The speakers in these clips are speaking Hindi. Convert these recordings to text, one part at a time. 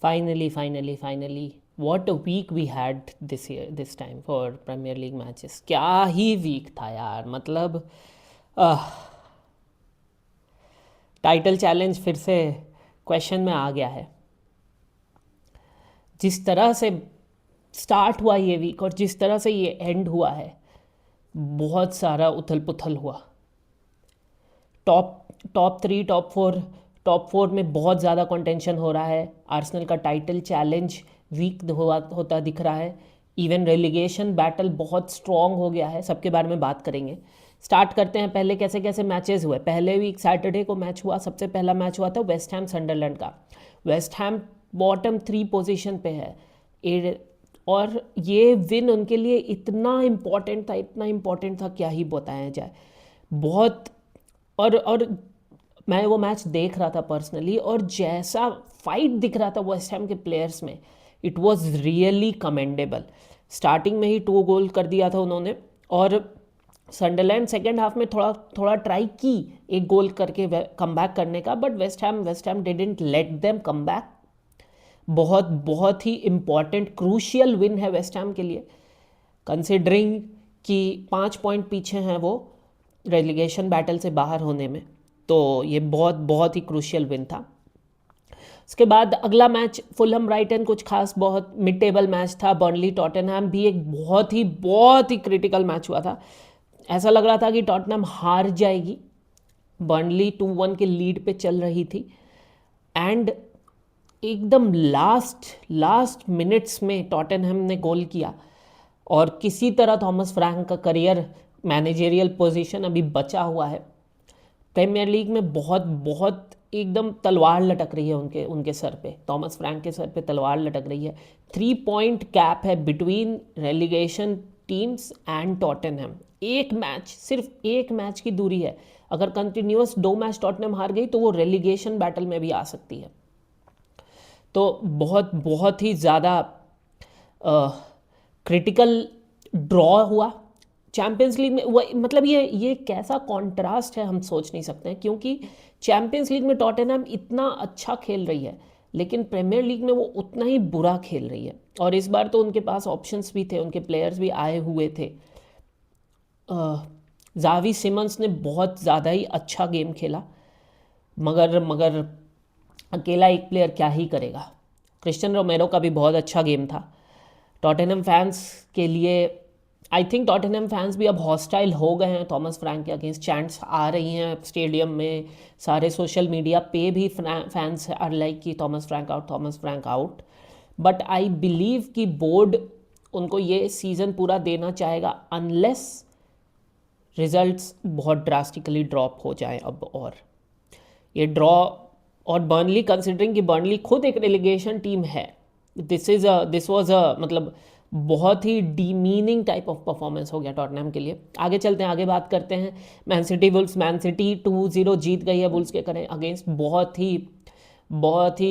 Finally what a week we had this time for premier league matches. क्या ही वीक था यार, मतलब टाइटल चैलेंज फिर से क्वेश्चन में आ गया है। जिस तरह से स्टार्ट हुआ ये वीक और जिस तरह से ये एंड हुआ है, बहुत सारा उथल पुथल हुआ। Top top three, top four में बहुत ज़्यादा कंटेंशन हो रहा है। आर्सेनल का टाइटल चैलेंज वीक होता दिख रहा है। इवन रेलिगेशन बैटल बहुत स्ट्रॉन्ग हो गया है। सबके बारे में बात करेंगे। स्टार्ट करते हैं पहले कैसे कैसे मैचेस हुए। पहले वीक सैटरडे को मैच हुआ, सबसे पहला मैच हुआ था वेस्ट हैम सनडरलैंड का। वेस्ट हैम बॉटम 3 पोजीशन पे है और ये विन उनके लिए इतना इम्पॉर्टेंट था क्या ही बताया जाए। बहुत और मैं वो मैच देख रहा था पर्सनली, और जैसा फाइट दिख रहा था वेस्ट हैम के प्लेयर्स में, it was really commendable. Starting में ही 2 गोल कर दिया था उन्होंने, और सनडरलैंड सेकेंड हाफ में थोड़ा थोड़ा ट्राई की एक गोल करके कम बैक करने का, but West Ham didn't let them come back. बहुत ही इम्पॉर्टेंट क्रूशियल विन है वेस्ट हैम के लिए, कंसिडरिंग कि 5 पॉइंट पीछे हैं वो रेलिगेशन बैटल से बाहर होने में। तो ये बहुत ही क्रूशियल विन था। उसके बाद अगला मैच फुलहम ब्राइटन, कुछ खास बहुत मिड टेबल मैच था। बर्नली टॉटनहम भी एक बहुत ही क्रिटिकल मैच हुआ था। ऐसा लग रहा था कि टॉटनहम हार जाएगी। बर्नली 2-1 के लीड पे चल रही थी, एंड एकदम लास्ट मिनट्स में टॉटनहम ने गोल किया, और किसी तरह थॉमस फ्रैंक का करियर मैनेजेरियल पोजीशन अभी बचा हुआ है। प्रीमियर लीग में बहुत एकदम तलवार लटक रही है उनके सर पे, थॉमस फ्रैंक के सर पे तलवार लटक रही है। 3 पॉइंट गैप है between relegation teams and Tottenham. सिर्फ एक मैच की दूरी है। अगर कंटिन्यूस 2 मैच टॉटनहम हार गई तो वो रेलिगेशन बैटल में भी आ सकती है। तो बहुत ही ज़्यादा क्रिटिकल ड्रॉ हुआ चैम्पियंस लीग में। मतलब ये कैसा कॉन्ट्रास्ट है हम सोच नहीं सकते हैं, क्योंकि चैम्पियंस लीग में टॉटनहम इतना अच्छा खेल रही है, लेकिन प्रीमियर लीग में वो उतना ही बुरा खेल रही है। और इस बार तो उनके पास ऑप्शंस भी थे, उनके प्लेयर्स भी आए हुए थे। जावी सिमंस ने बहुत ज़्यादा ही अच्छा गेम खेला, मगर अकेला एक प्लेयर क्या ही करेगा। क्रिस्टियन रोमेरो का भी बहुत अच्छा गेम था। टॉटनहम फैंस के लिए आई थिंक टॉटनहम फैंस भी अब हॉस्टाइल हो गए हैं थॉमस फ्रैंक के अगेंस्ट। चैंट्स आ रही हैं स्टेडियम में, सारे सोशल मीडिया पे भी फैंस आर लाइक कि Thomas Frank out. But I believe कि बोर्ड उनको ये सीज़न पूरा देना चाहेगा अनलेस रिजल्ट्स बहुत ड्रास्टिकली ड्रॉप हो जाए अब। और ये ड्रॉ, और बर्नली कंसिडरिंग कि बर्नली खुद एक रेलिगेशन टीम है, दिस वाज अ मतलब बहुत ही डीमीनिंग टाइप ऑफ परफॉर्मेंस हो गया टॉटनहम के लिए। आगे चलते हैं, आगे बात करते हैं मैन सिटी 2-0 जीत गई है वुल्स के अगेंस्ट। बहुत ही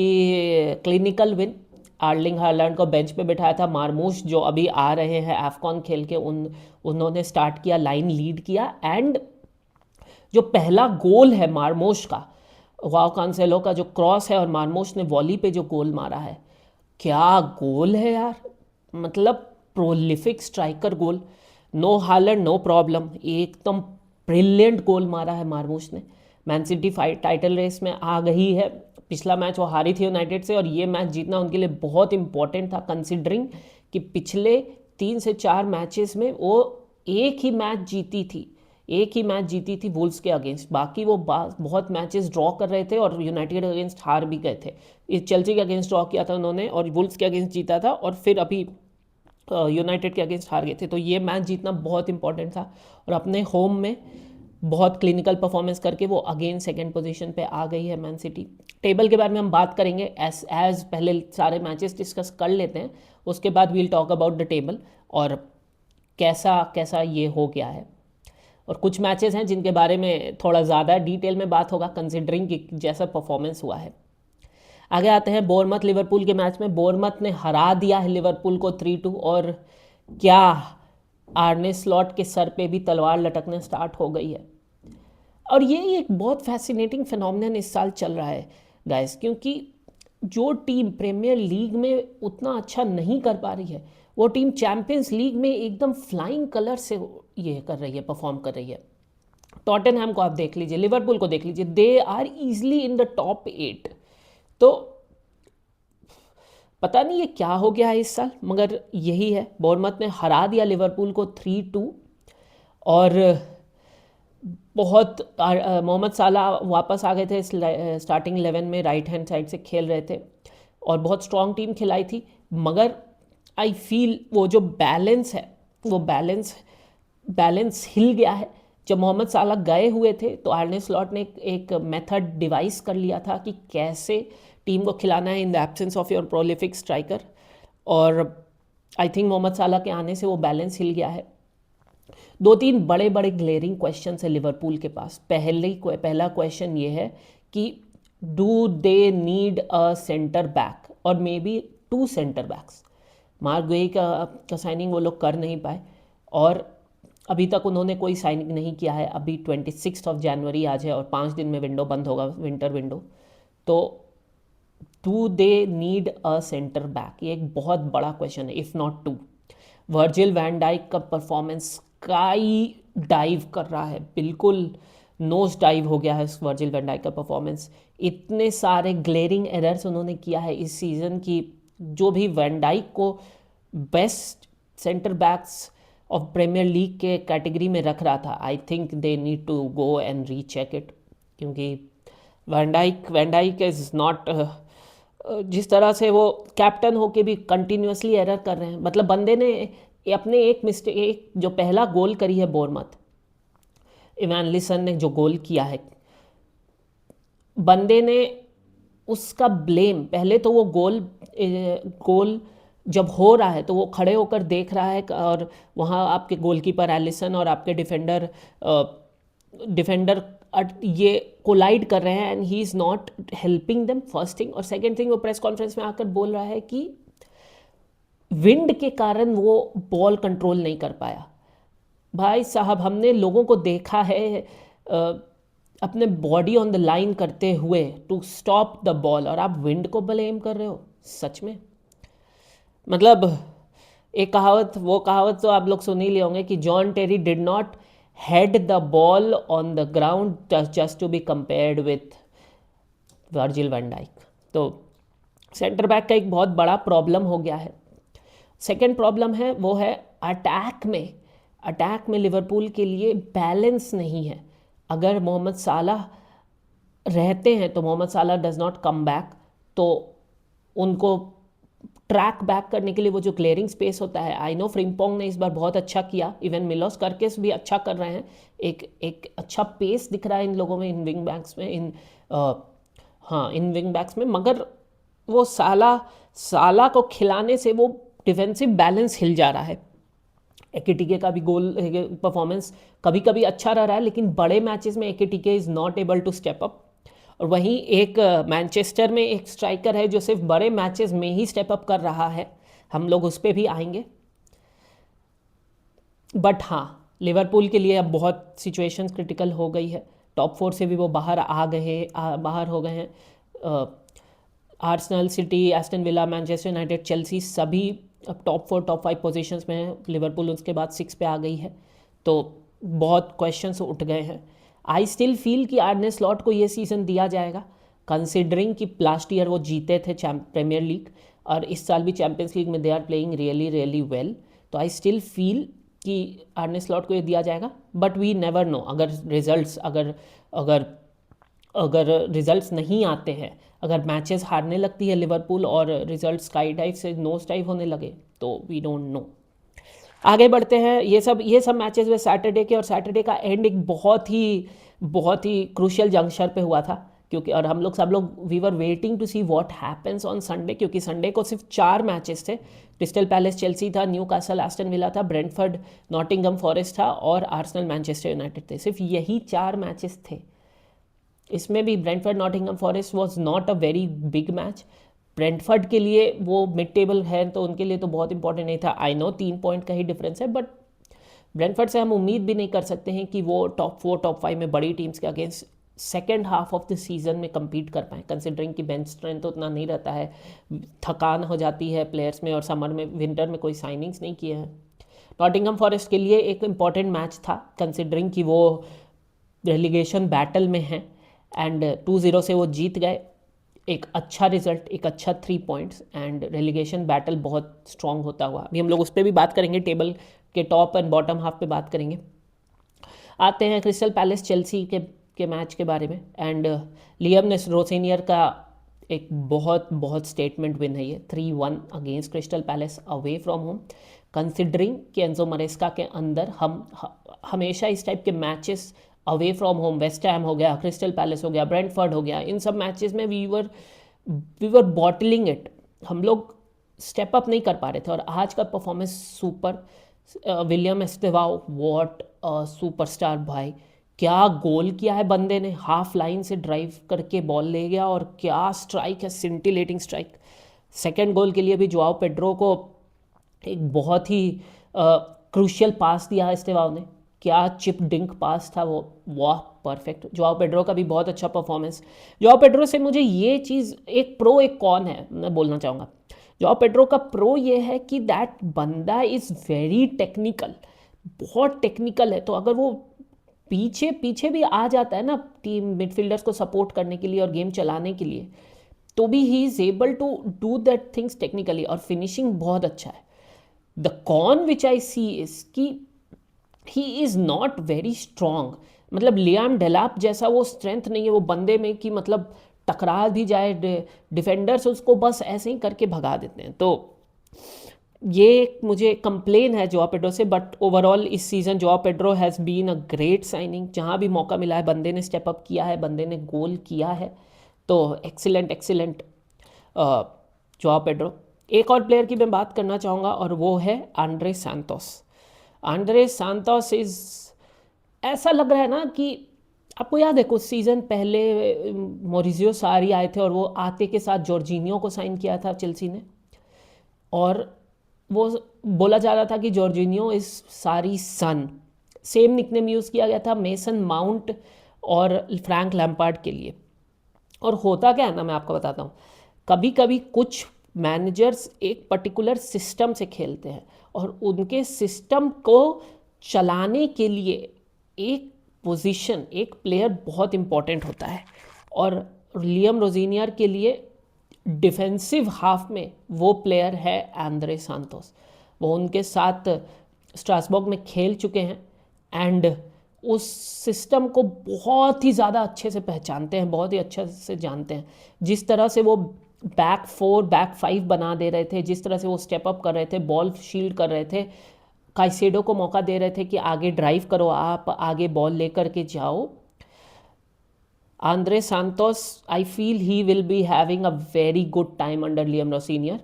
क्लिनिकल विन। आर्लिंग हालैंड को बेंच पे बिठाया था। मार्मूश जो अभी आ रहे हैं एफकॉन खेल के, उन्होंने स्टार्ट किया, लाइन लीड किया, एंड जो पहला गोल है मार्मोश का, वाओ कांसेलो का जो क्रॉस है और मार्मोश ने वॉली पे जो गोल मारा है, क्या गोल है यार। मतलब प्रोलिफिक स्ट्राइकर गोल। नो हालैंड नो प्रॉब्लम, एकदम ब्रिलियंट गोल मारा है मार्मोश ने। मैन सिटी टाइटल रेस में आ गई है। पिछला मैच वो हारी थी यूनाइटेड से, और ये मैच जीतना उनके लिए बहुत इंपॉर्टेंट था, कंसिडरिंग कि पिछले 3 से 4 मैचेस में वो एक ही मैच जीती थी वुल्स के अगेंस्ट। बाकी वो बहुत मैचेस ड्रॉ कर रहे थे और यूनाइटेड के अगेंस्ट हार भी गए थे। इस चेल्सी के अगेंस्ट ड्रॉ किया था उन्होंने, और वुल्स के अगेंस्ट जीता था, और फिर अभी यूनाइटेड के अगेंस्ट हार गए थे। तो ये मैच जीतना बहुत इंपॉर्टेंट था, और अपने होम में बहुत क्लिनिकल परफॉर्मेंस करके वो अगेन सेकंड पोजीशन पे आ गई है मैन सिटी। टेबल के बारे में हम बात करेंगे एज पहले सारे मैचेस डिस्कस कर लेते हैं, उसके बाद we'll talk about the table और कैसा कैसा ये हो गया है। और कुछ मैचेस हैं जिनके बारे में थोड़ा ज़्यादा डिटेल में बात होगा, कंसिडरिंग कि जैसा परफॉर्मेंस हुआ है। आगे आते हैं बोर्नमथ लिवरपूल के मैच में। बोर्नमथ ने हरा दिया है लिवरपूल को 3-2, और क्या आर्ने स्लॉट के सर पे भी तलवार लटकने स्टार्ट हो गई है। और ये एक बहुत फैसिनेटिंग फिनोमिनन इस साल चल रहा है गाइस, क्योंकि जो टीम प्रीमियर लीग में उतना अच्छा नहीं कर पा रही है, वो टीम चैंपियंस लीग में एकदम फ्लाइंग कलर से ये कर रही है, परफॉर्म कर रही है। टॉटनहैम को आप देख लीजिए, लिवरपूल को देख लीजिए, they are easily in the top 8। तो पता नहीं ये क्या हो गया है इस साल, मगर यही है। बोर्नमथ ने हरा दिया लिवरपूल को 3-2, और बहुत मोहम्मद साला वापस आ गए थे स्टार्टिंग 11 में, राइट हैंड साइड से खेल रहे थे और बहुत स्ट्रॉन्ग टीम खिलाई थी। मगर आई फील वो जो बैलेंस है, वो बैलेंस हिल गया है। जब मोहम्मद साला गए हुए थे तो आर्ने स्लॉट ने एक मेथड डिवाइस कर लिया था कि कैसे टीम को खिलाना है in the absence of your prolific striker, और आई थिंक मोहम्मद साला के आने से वो बैलेंस हिल गया है। 2-3 बड़े बड़े ग्लेरिंग क्वेश्चन है लिवरपूल के पास। पहला क्वेश्चन ये है कि do they need a centre back और may be 2 centre backs. Marc Guehi का साइनिंग वो लोग कर नहीं पाए, और अभी तक उन्होंने कोई साइनिंग नहीं किया है। अभी 26 जनवरी आज है और 5 दिन में विंडो बंद होगा, विंटर विंडो। तो do they need a centre back, ये एक बहुत बड़ा क्वेश्चन है, if not 2। Virgil van Dijk का परफॉर्मेंस स्काई डाइव कर रहा है, बिल्कुल नोज डाइव हो गया है वर्जिल वैन डाइक का परफॉर्मेंस। इतने सारे ग्लेरिंग एरर्स उन्होंने किया है इस सीज़न की, जो भी वैन डाइक को best centre backs of premier league के कैटेगरी में रख रहा था। I think they need to go and recheck it, क्योंकि वैन डाइक इज़ नॉट, जिस तरह से वो कैप्टन होके भी कंटिन्यूसली एरर कर रहे हैं। मतलब बंदे ने अपने एक जो पहला गोल करी है बोर्नमथ, इवानलिसन ने जो गोल किया है, बंदे ने उसका ब्लेम, पहले तो वो गोल जब हो रहा है तो वो खड़े होकर देख रहा है, और वहाँ आपके गोलकीपर एलिसन और आपके डिफेंडर ये कोलाइड कर रहे हैं, and he is not helping them, first thing. और सेकेंड थिंग, वो प्रेस कॉन्फ्रेंस में आकर बोल रहा है कि विंड के कारण वो बॉल कंट्रोल नहीं कर पाया। भाई साहब, हमने लोगों को देखा है अपने बॉडी ऑन द लाइन करते हुए टू स्टॉप द बॉल, और आप विंड को ब्लेम कर रहे हो? सच में, मतलब एक कहावत तो आप लोग सुन ही लिए होंगे कि John Terry did not head the ball on the ground just to be compared with Virgil van Dijk. तो सेंटर बैक का एक बहुत बड़ा प्रॉब्लम हो गया है। सेकेंड प्रॉब्लम है वो है अटैक में लिवरपूल के लिए बैलेंस नहीं है। अगर मोहम्मद सालाह रहते हैं तो Mohamed Salah does not come back, तो उनको ट्रैक बैक करने के लिए वो जो क्लियरिंग स्पेस होता है, आई नो फ्रिम्पोंग ने इस बार बहुत अच्छा किया, इवन मिलोस करकेस भी अच्छा कर रहे हैं, एक अच्छा पेस दिख रहा है इन लोगों में, इन विंग बैक्स में, इन विंग बैक्स में। मगर वो साला को खिलाने से वो डिफेंसिव बैलेंस हिल जा रहा है। एकेटीके का भी गोल परफॉर्मेंस कभी कभी अच्छा रह रहा है, लेकिन बड़े मैचेस में एकेटीके is not able to step up. और वहीं एक मैनचेस्टर में एक स्ट्राइकर है जो सिर्फ बड़े मैचेस में ही स्टेप अप कर रहा है, हम लोग उस पर भी आएंगे। बट हाँ, लिवरपूल के लिए अब बहुत सिचुएशंस क्रिटिकल हो गई है। टॉप 4 से भी वो बाहर हो गए हैं। Arsenal, city, Aston villa, Manchester United, Chelsea सभी अब टॉप 4 टॉप 5 पोजीशंस में है। लिवरपूल उसके बाद 6 पे आ गई है, तो बहुत क्वेश्चंस उठ गए हैं। आई स्टिल फील कि आर्ने स्लॉट को ये सीज़न दिया जाएगा, कंसिडरिंग कि लास्ट ईयर वो जीते थे प्रीमियर लीग, और इस साल भी चैम्पियंस लीग में they are playing really really well. तो आई स्टिल फील कि आर्ने स्लॉट को ये दिया जाएगा, बट वी नेवर नो। अगर रिजल्ट्स नहीं आते हैं, अगर मैचेस हारने लगती है लिवरपूल और रिजल्ट स्काई डाइव से नोज डाइव होने लगे, तो वी डोंट नो। आगे बढ़ते हैं। ये सब मैचेस वे सैटरडे के, और सैटरडे का एंड एक बहुत ही क्रूशियल जंक्शन पे हुआ था, क्योंकि और सब लोग we were waiting to see what happens on Sunday, क्योंकि संडे को सिर्फ 4 मैचेस थे। क्रिस्टल पैलेस चेल्सी था, न्यूकासल एस्टन विला था, ब्रेंटफोर्ड नॉटिंघम फॉरेस्ट था, और आर्सेनल मैनचेस्टर यूनाइटेड थे। सिर्फ यही 4 मैचेस थे। इसमें भी Brentford Nottingham forest was not a very big match. Brentford के लिए वो मिड टेबल है, तो उनके लिए तो बहुत इंपॉर्टेंट नहीं था। आई नो 3 पॉइंट का ही डिफरेंस है, बट ब्रेंटफोर्ड से हम उम्मीद भी नहीं कर सकते हैं कि वो टॉप 4 टॉप 5 में बड़ी टीम्स के against second half of the season में compete कर पाएँ, कंसिडरिंग कि बेंच स्ट्रेंथ उतना नहीं रहता है, थकान हो जाती है प्लेयर्स में, और समर में विंटर में कोई साइनिंग्स नहीं किए हैं। नॉटिंघम फॉरेस्ट के लिए एक इम्पॉर्टेंट मैच था, कंसिडरिंग कि वो रेलीगेशन बैटल में हैं, एंड 2-0 से वो जीत गए। एक अच्छा रिजल्ट, एक अच्छा 3 पॉइंट्स, एंड रेलीगेशन बैटल बहुत स्ट्रॉन्ग होता हुआ, अभी हम लोग उस पर भी बात करेंगे, टेबल के टॉप एंड बॉटम हाफ पे बात करेंगे। आते हैं क्रिस्टल पैलेस चेल्सी के मैच के बारे में, एंड लियम रोसेनियर का एक बहुत बहुत स्टेटमेंट विन है ये, 3-1 against crystal palace away from home. Considering कि एंजो मरेस्का के अंदर हम हमेशा इस टाइप के matches away from home, West Ham हो गया, क्रिस्टल पैलेस हो गया, ब्रेंटफोर्ड हो गया, इन सब मैचेस में वी वर बॉटलिंग इट, हम लोग स्टेप अप नहीं कर पा रहे थे। और आज का performance super, William Estevao what superstar भाई, क्या गोल किया है बंदे ने, हाफ लाइन से ड्राइव करके बॉल ले गया, और क्या स्ट्राइक है, सिंटिलेटिंग स्ट्राइक। सेकंड गोल के लिए भी जोआओ पेड्रो को एक बहुत ही क्रूशियल पास दिया है एस्टेवाओ ने, क्या चिप डिंक पास था वो, वाह परफेक्ट। जोआओ पेड्रो का भी बहुत अच्छा परफॉर्मेंस। जोआओ पेड्रो से मुझे ये चीज़, एक प्रो एक कॉन है, मैं बोलना चाहूँगा। जोआओ पेड्रो का प्रो ये है कि दैट बंदा इज़ वेरी टेक्निकल, बहुत टेक्निकल है। तो अगर वो पीछे पीछे भी आ जाता है ना टीम मिडफील्डर्स को सपोर्ट करने के लिए और गेम चलाने के लिए, तो भी he is able to do that things technically, और फिनिशिंग बहुत अच्छा है। The con which I see is कि he is not very strong, मतलब लियाम डेलाप जैसा वो स्ट्रेंथ नहीं है वो बंदे में कि मतलब टकरा भी जाए, डिफेंडर्स उसको बस ऐसे ही करके भगा देते हैं। तो ये मुझे कंप्लेन है जोआ पेड्रो से, बट ओवरऑल इस season Joao Pedro has been a great signing. जहाँ भी मौका मिला है बंदे ने स्टेप अप किया है, बंदे ने गोल किया है, तो एक्सीलेंट जोआ पेड्रो। एक और प्लेयर की मैं बात करना चाहूँगा, और वो है Andre Santos. Andre Santos is, ऐसा लग रहा है ना कि आपको याद है कुछ सीज़न पहले मोरिजियो सारी आए थे, और वो आते के साथ जॉर्जिनियो को साइन किया था चेल्सी ने, और वो बोला जा रहा था कि जॉर्जिनियो इज़ सारी सन, सेम निकनेम यूज़ किया गया था मेसन माउंट और फ्रैंक लैम्पार्ड के लिए। और होता क्या है ना, मैं आपको बताता हूँ, कभी कभी कुछ मैनेजर्स एक पर्टिकुलर सिस्टम से खेलते हैं, और उनके सिस्टम को चलाने के लिए एक पोजीशन, एक प्लेयर बहुत इंपॉर्टेंट होता है। और लियम रोजीनियर के लिए डिफेंसिव हाफ में वो प्लेयर है आंद्रे सांतोस। वो उनके साथ स्ट्रासबर्ग में खेल चुके हैं, एंड उस सिस्टम को बहुत ही ज़्यादा अच्छे से पहचानते हैं, बहुत ही अच्छे से जानते हैं। जिस तरह से वो बैक 4 बैक 5 बना दे रहे थे, जिस तरह से वो स्टेप अप कर रहे थे, बॉल शील्ड कर रहे थे, काइसेडो को मौका दे रहे थे कि आगे ड्राइव करो, आप आगे बॉल लेकर के जाओ। Andre Santos, I feel he will be having a very good time under Liam Rosenior.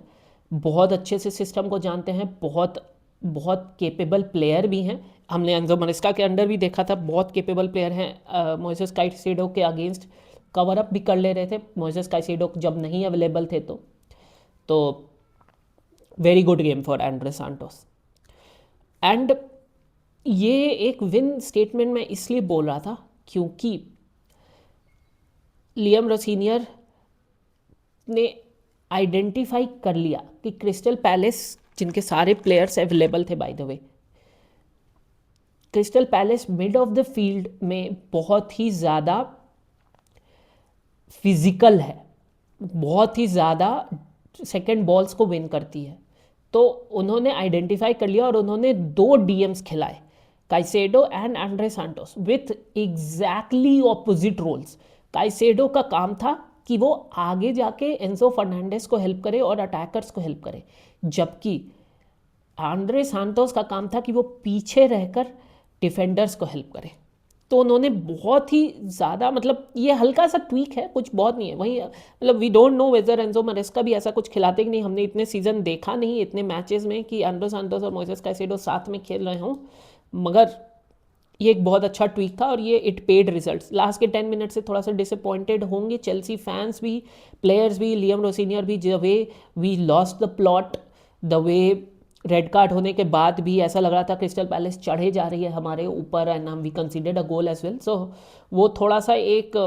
बहुत अच्छे से सिस्टम को जानते हैं, बहुत बहुत केपेबल प्लेयर भी हैं। हमने एंजो मरेस्का के अंडर भी देखा था, बहुत केपेबल प्लेयर हैं। मोइसेस काइसेडो के अगेंस्ट कवर अप भी कर ले रहे थे, मोइसेस काइसेडो जब नहीं अवेलेबल थे तो very good game for Andre Santos. And ये एक विन स्टेटमेंट मैं इसलिए बोल रहा था क्योंकि लियम रोसीनियर ने आइडेंटिफाई कर लिया कि क्रिस्टल पैलेस, जिनके सारे प्लेयर्स अवेलेबल थे by the way, crystal palace mid of the field में बहुत ही ज़्यादा फिजिकल है, बहुत ही ज़्यादा सेकंड बॉल्स को विन करती है। तो उन्होंने आइडेंटिफाई कर लिया और उन्होंने 2 डीएम्स खिलाए, Caicedo and Andrey Santos, with exactly opposite roles. Caicedo का काम था कि वो आगे जाके एंजो फर्नांडिस को हेल्प करे और अटैकर्स को हेल्प करे, जबकि आंद्रे सांतोस का काम था कि वो पीछे रहकर डिफेंडर्स को हेल्प करे। तो उन्होंने बहुत ही ज़्यादा, मतलब ये हल्का सा ट्वीक है, कुछ बहुत नहीं है, वही मतलब we don't know whether Enzo Maresca भी ऐसा कुछ खिलाते कि नहीं। हमने इतने सीज़न देखा नहीं, इतने मैचेस में कि आंद्रे सांतोस और मोइसेस काइसेडो साथ में खेल रहे हों, मगर ये एक बहुत अच्छा ट्वीक था और ये इट पेड रिजल्ट्स। लास्ट के 10 मिनट से थोड़ा सा डिसअपॉइंटेड होंगे चेल्सी फैंस भी, प्लेयर्स भी, लियम रोसीनियर भी, the way we lost the plot, the way red card होने के बाद भी ऐसा लग रहा था क्रिस्टल पैलेस चढ़े जा रही है हमारे ऊपर and we considered a goal as well, so वो थोड़ा सा एक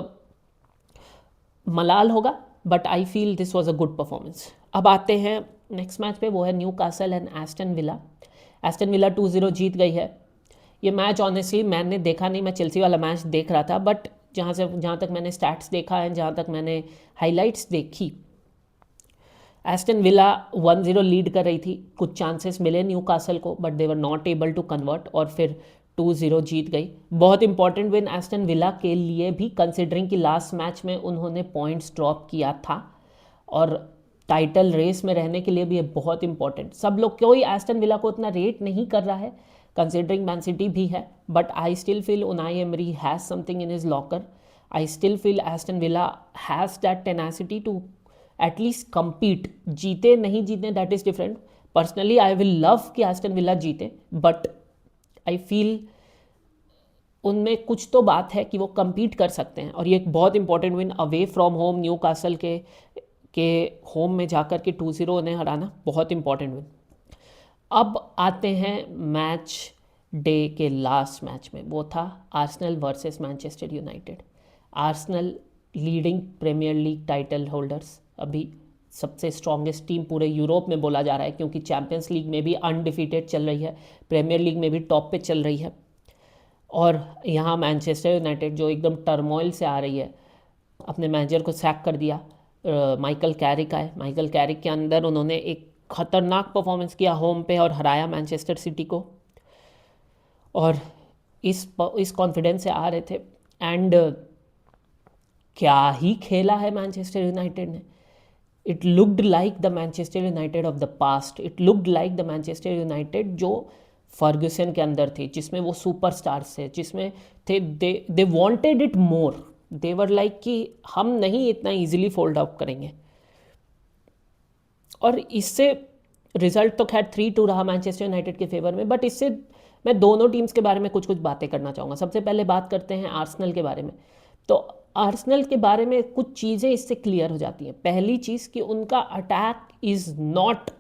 मलाल होगा, but I feel this was a good performance. अब आते हैं नेक्स्ट मैच पे, वो है Newcastle and Aston Villa. Aston Villa 2-0 जीत गई है। ये मैच ऑनेस्टली मैंने देखा नहीं, मैं चेल्सी वाला मैच देख रहा था, बट जहाँ तक मैंने स्टैट्स देखा है, जहाँ तक मैंने हाइलाइट्स देखी, एस्टन विला 1-0 लीड कर रही थी, कुछ चांसेस मिले न्यू कासल को but they were not able to convert, और फिर 2-0 जीत गई। बहुत इंपॉर्टेंट विन एस्टन विला के लिए भी, कंसिडरिंग कि लास्ट मैच में उन्होंने पॉइंट्स ड्रॉप किया था, और टाइटल रेस में रहने के लिए भी ये बहुत इंपॉर्टेंट। सब लोग कोई एस्टन विला को उतना रेट नहीं कर रहा है, कंसिडरिंग मैन सिटी भी है, but I still feel Unai Emery has something in his locker. I still feel Aston Villa has that tenacity to at least compete। जीते नहीं जीते that is different, personally I will love कि एस्टन विला जीते, बट आई फील उनमें कुछ तो बात है कि वो compete कर सकते हैं, और ये एक बहुत important win away from home new castle के होम में जाकर के 2-0 उन्हें हराना बहुत इंपॉर्टेंट विन। अब आते हैं मैच डे के लास्ट मैच में, वो था Arsenal versus Manchester United. Arsenal leading premier league title holders, अभी सबसे स्ट्रॉन्गेस्ट टीम पूरे यूरोप में बोला जा रहा है, क्योंकि चैंपियंस लीग में भी अनडिफीटेड चल रही है, प्रीमियर लीग में भी टॉप पे चल रही है, और यहाँ मैनचेस्टर यूनाइटेड जो एकदम टर्मोइल से आ रही है, अपने मैनेजर को सैक कर दिया, माइकल कैरिक आए, माइकल कैरिक के अंदर उन्होंने एक खतरनाक परफॉर्मेंस किया होम पे और हराया मैनचेस्टर सिटी को, और इस कॉन्फिडेंस से आ रहे थे, एंड क्या ही खेला है मैनचेस्टर यूनाइटेड ने। It looked like the Manchester United of the past, it looked like the Manchester United जो फर्ग्यूसन के अंदर थी, जिसमें वो सुपरस्टार्स थे, जिसमें थे they wanted it more, they were like कि हम नहीं इतना इजीली फोल्ड आउट करेंगे, और इससे रिजल्ट तो खैर 3-2 रहा मैनचेस्टर यूनाइटेड के फेवर में, बट इससे मैं दोनों टीम्स के बारे में कुछ कुछ बातें करना चाहूँगा। सबसे पहले बात करते हैं आर्सेनल के बारे में। तो आर्सेनल के बारे में कुछ चीज़ें इससे क्लियर हो जाती हैं। पहली चीज़ कि उनका attack is not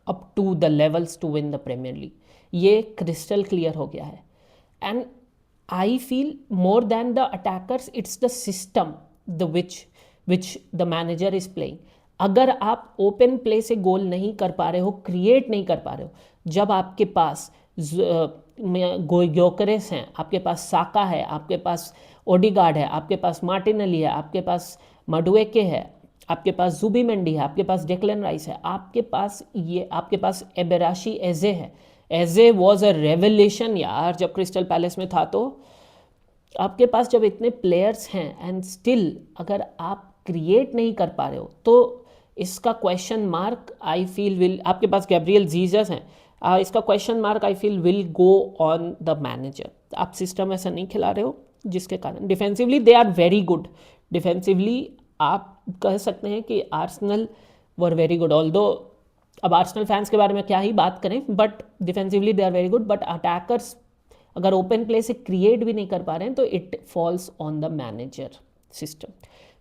up to the levels to win the premiere league, ये क्रिस्टल क्लियर हो गया है। And I feel more than the attackers it's the system the which the manager is playing. अगर आप ओपन प्ले से गोल नहीं कर पा रहे हो, क्रिएट नहीं कर पा रहे हो, जब आपके पास ग्योकरेस हैं, आपके पास साका है, आपके पास ओडिगार्ड है, आपके पास मार्टिनेली है, आपके पास मडुएके है, आपके पास जुबीमेंडी है, आपके पास डेक्लन राइस है, आपके पास एबेराशी एजे है। एजे वॉज अ रेवलेशन यार, जब क्रिस्टल पैलेस में था। तो आपके पास जब इतने प्लेयर्स हैं एंड स्टिल अगर आप क्रिएट नहीं कर पा रहे हो, तो इसका question mark I feel will, आपके पास गैब्रियल जीजस हैं, इसका question mark I feel will go on the manager. आप सिस्टम ऐसा नहीं खिला रहे हो, जिसके कारण defensively they are very good. Defensively आप कह सकते हैं कि Arsenal were very good, although अब आर्सेनल फैंस के बारे में क्या ही बात करें, but defensively they are very good. But attackers अगर ओपन प्ले से क्रिएट भी नहीं कर पा रहे हैं, तो it falls on the manager system.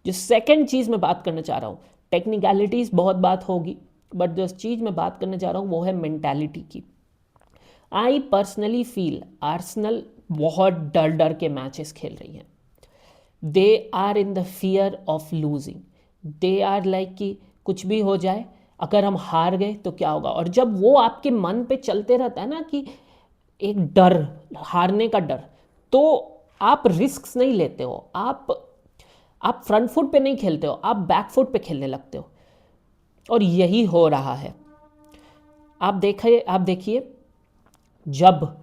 जो सेकेंड चीज़ मैं बात करना चाह रहा हूँ, टेक्निकलिटीज़ बहुत बात होगी, बट जो चीज़ मैं बात करना चाह रहा हूँ वो है मेंटालिटी की। आई पर्सनली फील आर्सेनल बहुत डर डर के मैचेस खेल रही हैं। They are in the fear of losing, they are like कि कुछ भी हो जाए, अगर हम हार गए तो क्या होगा। और जब वो आपके मन पे चलते रहता है ना कि एक डर, हारने का डर, तो आप रिस्क नहीं लेते हो, आप फ्रंट फुट पे नहीं खेलते हो, आप बैक फुट पे खेलने लगते हो, और यही हो रहा है। आप देखिए जब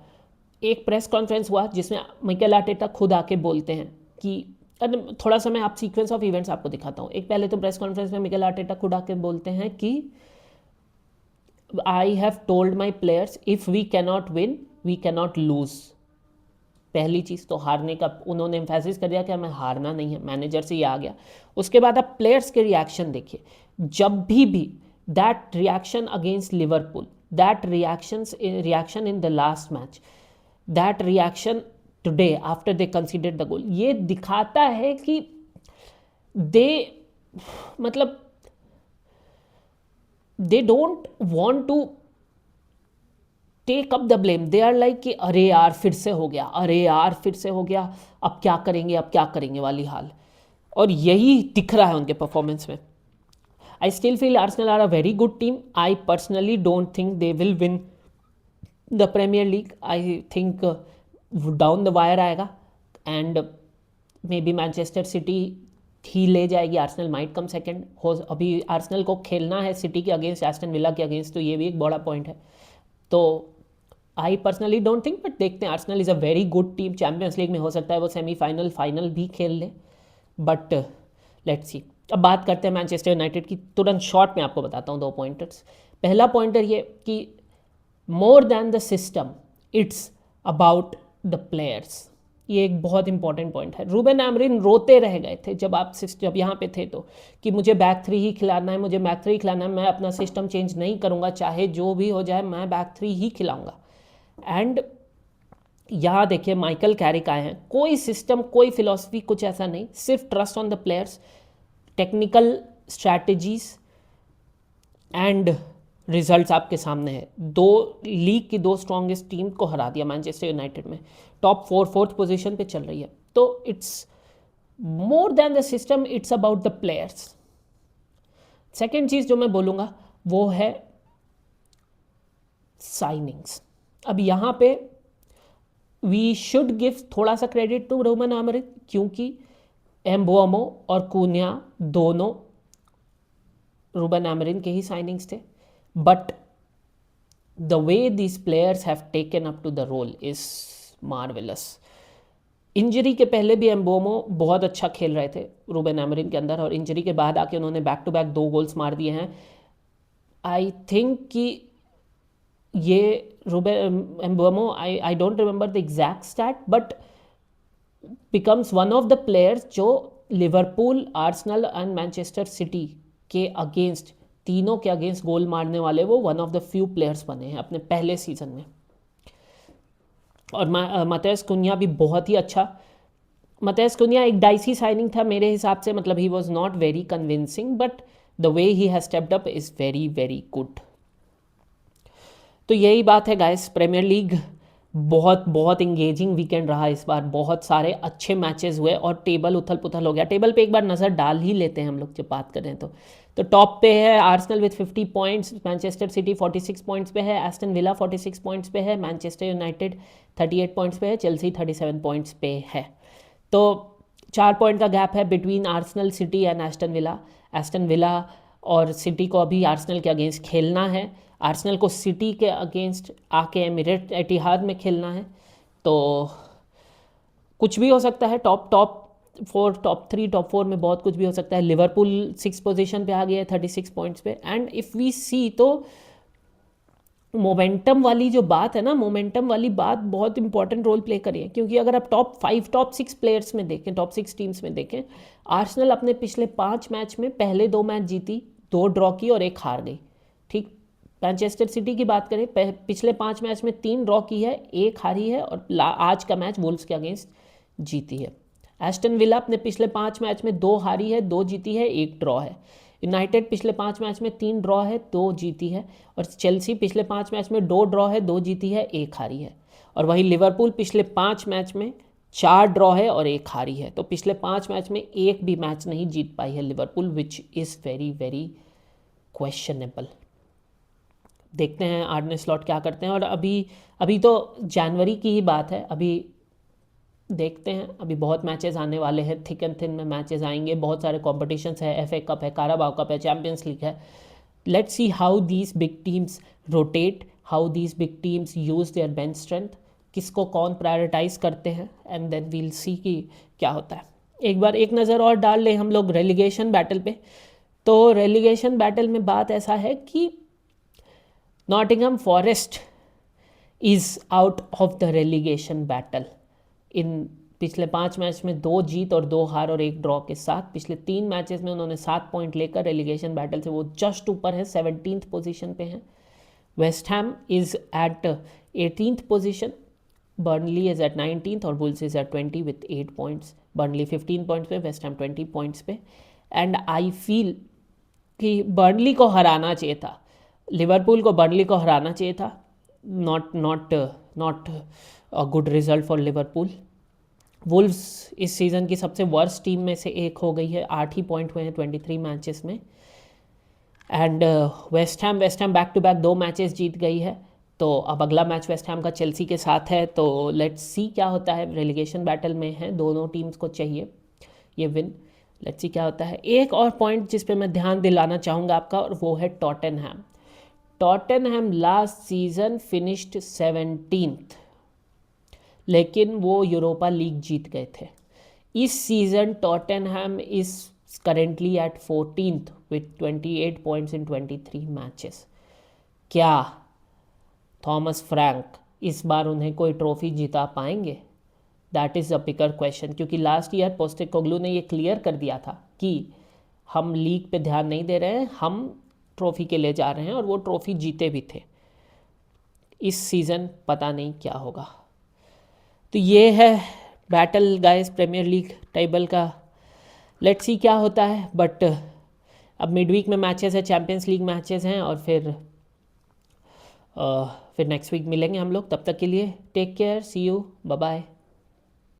एक प्रेस कॉन्फ्रेंस हुआ जिसमें मिकेल आर्टेटा खुद आके बोलते हैं कि, थोड़ा सा मैं आप सीक्वेंस ऑफ इवेंट्स आपको दिखाता हूँ। एक पहले तो प्रेस कॉन्फ्रेंस में मिकेल आर्टेटा खुद आके बोलते हैं कि I have told my players if we cannot win we cannot lose. पहली चीज़ तो हारने का उन्होंने एम्फेसिस कर दिया कि हमें हारना नहीं है, मैनेजर से ये आ गया। उसके बाद आप प्लेयर्स के रिएक्शन देखिए, जब भी that reaction against Liverpool, that reaction in the last match, that reaction today after they conceded the goal, ये दिखाता है कि they don't want to take up the blame, they are like कि अरे यार फिर से हो गया, अरे यार फिर से हो गया, अब क्या करेंगे, अब क्या करेंगे वाली हाल, और यही दिख रहा है उनके परफॉर्मेंस में. I still feel Arsenal are a very good team. I personally don't think they will win the premiere League. I think down the wire आएगा and may be Manchester City ही ले जाएगी. Arsenal might come second. हो अभी आर्सेनल को खेलना है सिटी के अगेंस्ट, एस्टन विला के अगेंस्ट, तो ये भी एक बड़ा पॉइंट है. तो I personally don't think, but देखते हैं. Arsenal is a very good team. Champions League में हो सकता है वो सेमीफाइनल फाइनल भी खेल ले, बट लेट्स सी. अब बात करते हैं मैनचेस्टर यूनाइटेड की. तुरंत शॉर्ट में आपको बताता हूँ 2 पॉइंटर्स. पहला पॉइंटर ये कि more than the system it's about the players. ये एक बहुत इंपॉर्टेंट पॉइंट है. रूबेन आमरिन रोते रह गए थे जब यहाँ पे थे, तो कि मुझे बैक 3 ही खिलाना है, मुझे बैक 3 खिलाना है, मैं अपना सिस्टम चेंज नहीं करूँगा, चाहे जो भी हो जाए मैं बैक 3 ही खिलाऊंगा. एंड यहाँ देखिए माइकल कैरिक आए हैं. कोई सिस्टम, कोई फिलॉसफी, कुछ ऐसा नहीं, सिर्फ trust on the players, technical strategies and results आपके सामने है. लीग की 2 स्ट्रॉन्गेस्ट टीम को हरा दिया मैनचेस्टर यूनाइटेड में. टॉप 4th पोजीशन पे चल रही है. तो it's more than the system, it's about the players. Second चीज़ जो मैं बोलूँगा वो है साइनिंग्स. अब यहाँ पे वी शुड गिव थोड़ा सा क्रेडिट टू रूबेन आमरिन, क्योंकि एम्बुआमो और कूनिया दोनों रूबेन आमरिन के ही साइनिंग्स थे. But the way these players have taken up to the role is marvellous. Injury के पहले भी एम्बोमो बहुत अच्छा खेल रहे थे रूबेन आमरिन के अंदर, और इंजरी के बाद आके उन्होंने बैक टू बैक 2 गोल्स मार दिए हैं. आई थिंक कि ये Ruben Mbeumo, I don't remember the exact stat, but becomes one of the players जो Liverpool, Arsenal and Manchester City के अगेंस्ट, तीनों के अगेंस्ट गोल मारने वाले वो one of the few players बने हैं अपने पहले सीजन में. और मतेस कुन्या भी बहुत ही अच्छा. मतेस कुन्या एक डाइसी साइनिंग था मेरे हिसाब से, मतलब he was not very convincing, but the way he has stepped up is very very good. तो यही बात है गाइस. प्रीमियर लीग बहुत बहुत इंगेजिंग वीकेंड रहा इस बार. बहुत सारे अच्छे मैचेस हुए और टेबल उथल पुथल हो गया. टेबल पे एक बार नज़र डाल ही लेते हैं हम लोग जब बात करें तो टॉप पे है Arsenal with 50 points, Manchester city 46 points पे है, एस्टन विला 46 पॉइंट्स पे है, मैनचेस्टर यूनाइटेड 38 पॉइंट्स पे है, चेल्सी 37 पॉइंट्स पे है. तो 4 पॉइंट का गैप है between Arsenal, city and Aston Villa. Aston villa और सिटी को अभी आर्सेनल के अगेंस्ट खेलना है. आर्सेनल को सिटी के अगेंस्ट आके एमिरेट एटिहाद में खेलना है. तो कुछ भी हो सकता है. टॉप 4, टॉप 3, टॉप 4 में बहुत कुछ भी हो सकता है. लिवरपूल 6 पोजीशन पे आ गया है 36 पॉइंट्स पे. एंड इफ़ वी सी तो मोमेंटम वाली जो बात है ना, मोमेंटम वाली बात बहुत इंपॉर्टेंट रोल प्ले करी है. क्योंकि अगर आप टॉप 5, टॉप 6 प्लेयर्स में देखें, टॉप 6 टीम्स में देखें, आर्सेनल अपने पिछले 5 मैच में पहले 2 मैच जीती, 2 ड्रॉ की और 1 हार गई. ठीक. मैनचेस्टर सिटी की बात करें, पिछले 5 मैच में 3 ड्रॉ की है, 1 हारी है, और आज का मैच वुल्व्स के अगेंस्ट जीती है. एस्टन विला अपने पिछले 5 मैच में 2 हारी है, 2 जीती है, 1 ड्रॉ है. यूनाइटेड पिछले 5 मैच में 3 ड्रॉ है, 2 जीती है. और चेल्सी पिछले 5 मैच में 2 ड्रॉ है, 2 जीती है, 1 हारी है. और वही लिवरपूल पिछले 5 मैच में 4 ड्रॉ है और 1 हारी है. तो पिछले 5 मैच में एक भी मैच नहीं जीत पाई है Liverpool, which is very very questionable. देखते हैं आर्ने स्लॉट क्या करते हैं. और अभी तो जनवरी की ही बात है. अभी देखते हैं, अभी बहुत मैचेस आने वाले हैं. थिक एंड थिन में मैचेस आएंगे. बहुत सारे कॉम्पिटिशन्स है. FA कप है, काराबाओ कप है, चैम्पियंस लीग है. Let's see how these big teams rotate, how these big teams use their bench strength, किसको कौन प्रायोरिटाइज करते हैं, एंड देन वील सी कि क्या होता है. एक बार एक नज़र और डाल लें हम लोग रेलीगेशन बैटल पे. तो रेलीगेशन बैटल में बात ऐसा है कि Nottingham Forest is out of the relegation battle. इन पिछले 5 मैच में 2 जीत और 2 हार और 1 ड्रॉ के साथ पिछले 3 मैचेस में उन्होंने 7 पॉइंट लेकर रेलीगेशन बैटल से वो जस्ट ऊपर है, 17th पोजीशन पे हैं. West Ham is at 18th position, Burnley is at 19th और Bulls is at 20 with 8 points. Burnley 15 points पे, वेस्ट हैम 20 पॉइंट्स पे. एंड आई फील कि बर्नली को हराना चाहिए था, लिवरपूल को बर्नली को हराना चाहिए था. Not a good result for Liverpool. Wolves इस सीज़न की सबसे वर्स्ट टीम में से एक हो गई है, 8 ही पॉइंट हुए हैं 23 मैचेस में। And West Ham back to back 2 matches जीत गई है। तो अब अगला मैच वेस्ट हैम का चेल्सी के साथ है, तो लेट्स सी क्या होता है। रेलिगेशन बैटल में है, दोनों टीम्स को चाहिए ये विन। लेट्स सी क्या होता है। एक और पॉइंट जिस पे मैं ध्यान दिलाना चाहूँगा आपका, और वो है Tottenham. Tottenham last season finished 17th, लेकिन वो यूरोपा लीग जीत गए थे। इस season Tottenham is currently eight 14th with 28 points in 23 matches. क्या थॉमस फ्रैंक इस बार उन्हें कोई ट्रॉफी जिता पाएंगे? That is a bigger question, क्योंकि लास्ट ईयर पोस्टेकोग्लू ने ये क्लियर कर दिया था कि हम लीग पे ध्यान नहीं दे रहे हैं, हम ट्रॉफी के लिए जा रहे हैं, और वो ट्रॉफी जीते भी थे। इस सीज़न पता नहीं क्या होगा। तो ये है battle guys premier league table का। लेट्स सी क्या होता है। बट अब मिडवीक में मैचेस है, चैम्पियंस लीग मैचेस हैं, और फिर नेक्स्ट वीक मिलेंगे हम लोग। तब तक के लिए take care, see you, bye bye.